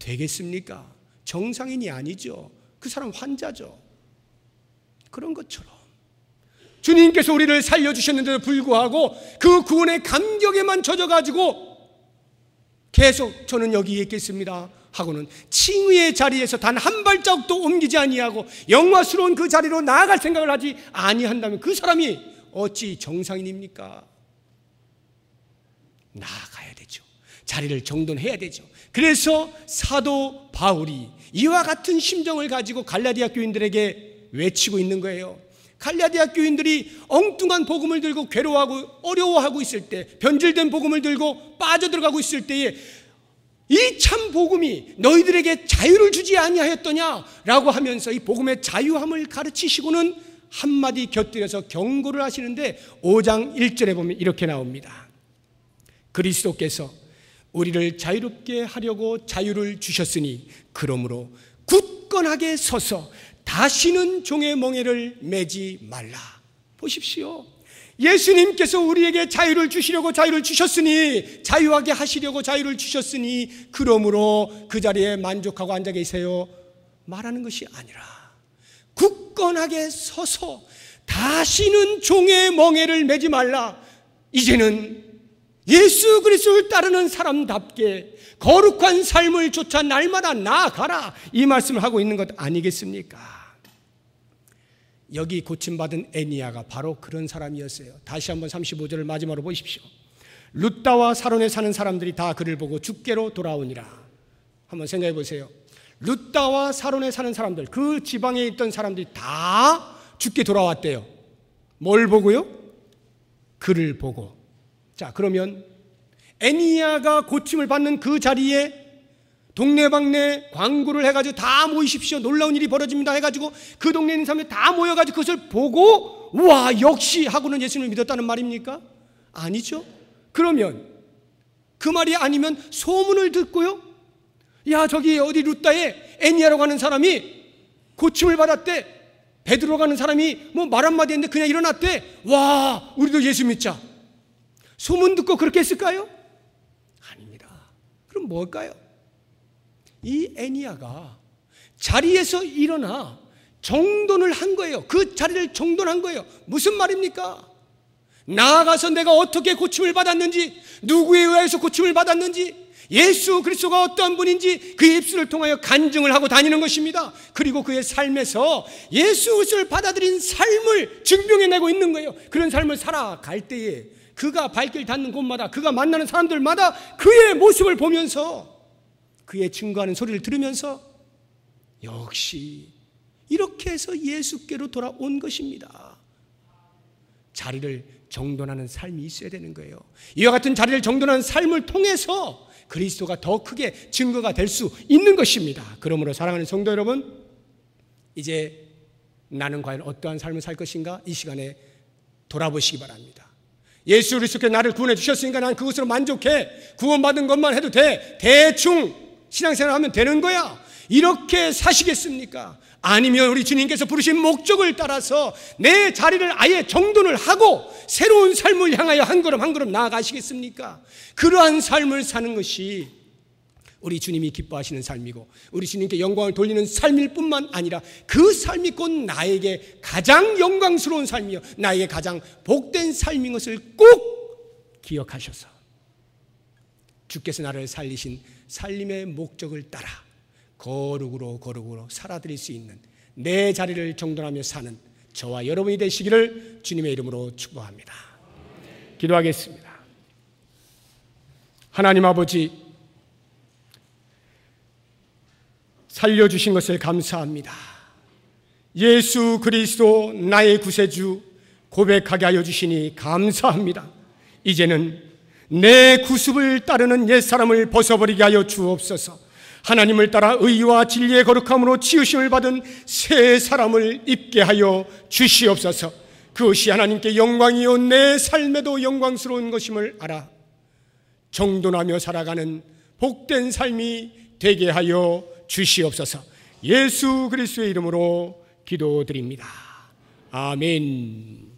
되겠습니까? 정상인이 아니죠. 그 사람 환자죠. 그런 것처럼 주님께서 우리를 살려주셨는데도 불구하고 그 구원의 감격에만 젖어가지고 계속 저는 여기 있겠습니다 하고는 칭의의 자리에서 단 한 발자국도 옮기지 아니하고 영화스러운 그 자리로 나아갈 생각을 하지 아니한다면 그 사람이 어찌 정상인입니까? 나아가야 되죠. 자리를 정돈해야 되죠. 그래서 사도 바울이 이와 같은 심정을 가지고 갈라디아 교인들에게 외치고 있는 거예요. 갈라디아 교인들이 엉뚱한 복음을 들고 괴로워하고 어려워하고 있을 때, 변질된 복음을 들고 빠져들어가고 있을 때에 이 참 복음이 너희들에게 자유를 주지 아니하였더냐라고 하면서 이 복음의 자유함을 가르치시고는 한마디 곁들여서 경고를 하시는데 5장 1절에 보면 이렇게 나옵니다. 그리스도께서 우리를 자유롭게 하려고 자유를 주셨으니 그러므로 굳건하게 서서 다시는 종의 멍에를 매지 말라. 보십시오. 예수님께서 우리에게 자유를 주시려고 자유를 주셨으니, 자유하게 하시려고 자유를 주셨으니 그러므로 그 자리에 만족하고 앉아 계세요 말하는 것이 아니라 굳건하게 서서 다시는 종의 멍에를 매지 말라. 이제는 예수 그리스도를 따르는 사람답게 거룩한 삶을 쫓아 날마다 나아가라, 이 말씀을 하고 있는 것 아니겠습니까? 여기 고침받은 에니야가 바로 그런 사람이었어요. 다시 한번 35절을 마지막으로 보십시오. 룻다와 사론에 사는 사람들이 다 그를 보고 죽게로 돌아오니라. 한번 생각해 보세요. 룻다와 사론에 사는 사람들, 그 지방에 있던 사람들이 다 죽게 돌아왔대요. 뭘 보고요? 그를 보고. 자, 그러면 에니야가 고침을 받는 그 자리에 동네방네 광고를 해가지고 다 모이십시오, 놀라운 일이 벌어집니다 해가지고 그 동네에 있는 사람들이 다 모여가지고 그것을 보고 우와 역시 하고는 예수님을 믿었다는 말입니까? 아니죠. 그러면 그 말이 아니면 소문을 듣고요, 야 저기 어디 룻다에 에니야라고 하는 사람이 고침을 받았대, 베드로라고 하는 사람이 뭐 말 한마디 했는데 그냥 일어났대, 와 우리도 예수 믿자, 소문 듣고 그렇게 했을까요? 아닙니다. 그럼 뭘까요? 이 에니야가 자리에서 일어나 정돈을 한 거예요. 그 자리를 정돈한 거예요. 무슨 말입니까? 나아가서 내가 어떻게 고침을 받았는지, 누구에 의해서 고침을 받았는지, 예수 그리스도가 어떠한 분인지 그 입술을 통하여 간증을 하고 다니는 것입니다. 그리고 그의 삶에서 예수 그리스도를 받아들인 삶을 증명해내고 있는 거예요. 그런 삶을 살아갈 때에 그가 발길 닿는 곳마다, 그가 만나는 사람들마다 그의 모습을 보면서, 그의 증거하는 소리를 들으면서 역시 이렇게 해서 예수께로 돌아온 것입니다. 자리를 정돈하는 삶이 있어야 되는 거예요. 이와 같은 자리를 정돈하는 삶을 통해서 그리스도가 더 크게 증거가 될 수 있는 것입니다. 그러므로 사랑하는 성도 여러분, 이제 나는 과연 어떠한 삶을 살 것인가, 이 시간에 돌아보시기 바랍니다. 예수 그리스도께서 나를 구원해 주셨으니까 난 그것으로 만족해, 구원받은 것만 해도 돼, 대충 신앙생활 하면 되는 거야. 이렇게 사시겠습니까? 아니면 우리 주님께서 부르신 목적을 따라서 내 자리를 아예 정돈을 하고 새로운 삶을 향하여 한 걸음 한 걸음 나아가시겠습니까? 그러한 삶을 사는 것이 우리 주님이 기뻐하시는 삶이고 우리 주님께 영광을 돌리는 삶일 뿐만 아니라 그 삶이 곧 나에게 가장 영광스러운 삶이요 나에게 가장 복된 삶인 것을 꼭 기억하셔서 주께서 나를 살리신 살림의 목적을 따라 거룩으로 살아드릴 수 있는 내 자리를 정돈하며 사는 저와 여러분이 되시기를 주님의 이름으로 축복합니다. 기도하겠습니다. 하나님 아버지, 살려주신 것을 감사합니다. 예수 그리스도 나의 구세주 고백하게 하여 주시니 감사합니다. 이제는 내 구습을 따르는 옛사람을 벗어버리게 하여 주옵소서. 하나님을 따라 의와 진리의 거룩함으로 지으심을 받은 새 사람을 입게 하여 주시옵소서. 그것이 하나님께 영광이요 내 삶에도 영광스러운 것임을 알아 정돈하며 살아가는 복된 삶이 되게 하여 주시옵소서. 예수 그리스도의 이름으로 기도드립니다. 아멘.